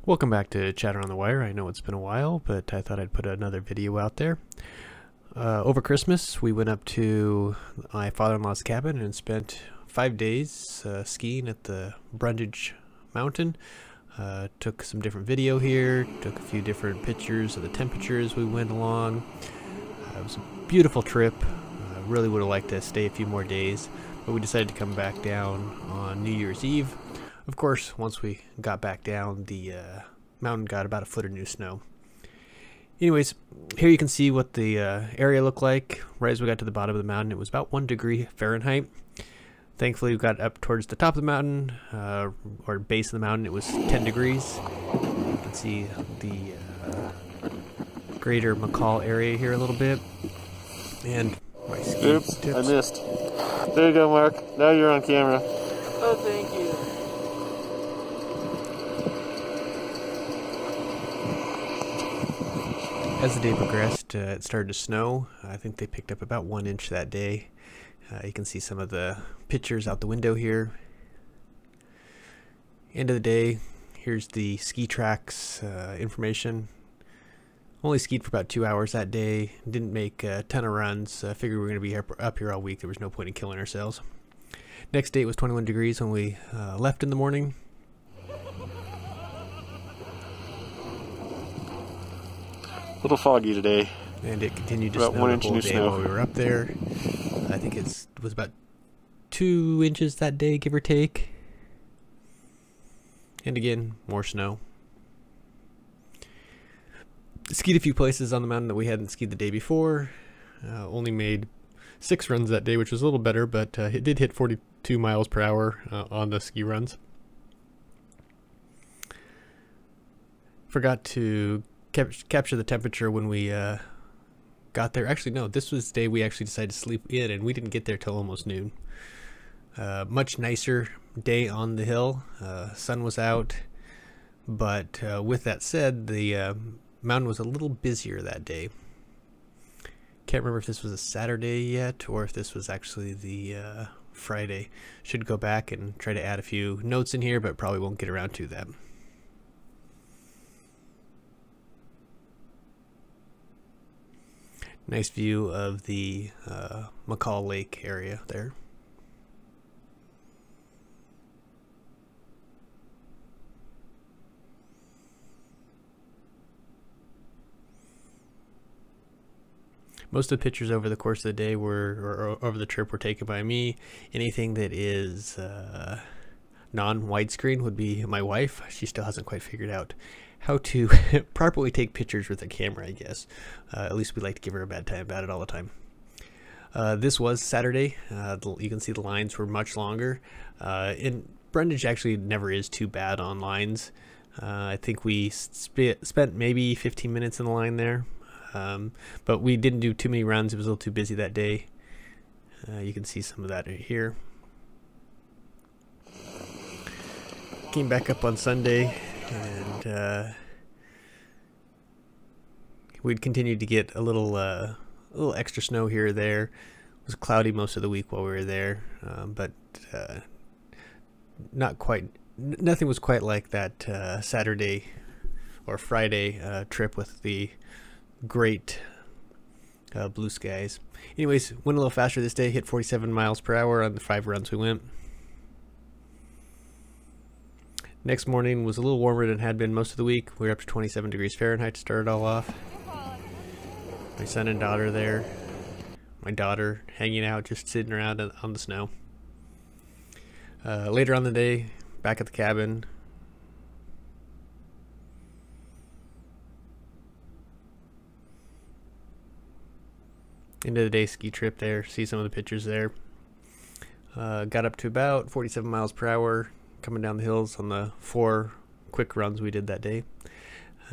Welcome back to Chatter on the Wire. I know it's been a while, but I thought I'd put another video out there. Over Christmas, we went up to my father-in-law's cabin and spent 5 days skiing at the Brundage mountain. Took some different video here, took a few different pictures of the temperatures we went along. It was a beautiful trip. Really would have liked to stay a few more days, but we decided to come back down on New Year's Eve. Of course, once we got back down, the mountain got about a foot of new snow. Anyways, here you can see what the area looked like. Right as we got to the bottom of the mountain, it was about 1 degree Fahrenheit. Thankfully, we got up towards the top of the mountain, or base of the mountain, it was 10 degrees. You can see the greater McCall area here a little bit. And my ski Oops, tips. I missed. There you go, Mark. Now you're on camera. Oh, thank you. As the day progressed, it started to snow. I think they picked up about 1 inch that day. You can see some of the pictures out the window here. End of the day, here's the ski tracks information. Only skied for about 2 hours that day. Didn't make a ton of runs. Figured we were going to be up here all week. There was no point in killing ourselves. Next day it was 21 degrees when we left in the morning. A little foggy today. And it continued to About snow 1 the inch whole new day snow. while we were up there. I think it was about 2 inches that day, give or take. And again, more snow. Skied a few places on the mountain that we hadn't skied the day before. Only made 6 runs that day, which was a little better, but it did hit 42 miles per hour on the ski runs. Forgot to capture the temperature when we got there. Actually, no, this was the day we actually decided to sleep in, and we didn't get there till almost noon. Much nicer day on the hill. Sun was out, but with that said, the mountain was a little busier that day. Can't remember if this was a Saturday yet or if this was actually the Friday. Should go back and try to add a few notes in here, but probably won't get around to that. Nice view of the McCall Lake area there. Most of the pictures over the course of the day or over the trip were taken by me. Anything that is non-widescreen would be my wife. She still hasn't quite figured out how to properly take pictures with a camera, I guess. At least we like to give her a bad time about it all the time. This was Saturday. You can see the lines were much longer. And Brundage actually never is too bad on lines. I think we spent maybe 15 minutes in the line there. But we didn't do too many runs. It was a little too busy that day. You can see some of that right here. Came back up on Sunday, and we'd continued to get a little extra snow here or there. It was cloudy most of the week while we were there, but not quite. Nothing was quite like that Saturday or Friday trip with the great blue skies. Anyways, went a little faster this day. Hit 47 miles per hour on the 5 runs we went. Next morning was a little warmer than it had been most of the week. We were up to 27 degrees Fahrenheit to start it all off. My son and daughter there. My daughter hanging out, just sitting around on the snow. Later on the day, back at the cabin. End of the day ski trip there. See some of the pictures there. Got up to about 47 miles per hour coming down the hills on the 4 quick runs we did that day.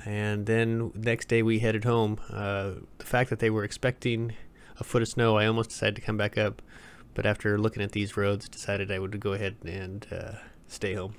And then next day we headed home. The fact that they were expecting a foot of snow, I almost decided to come back up, but after looking at these roads, decided I would go ahead and stay home.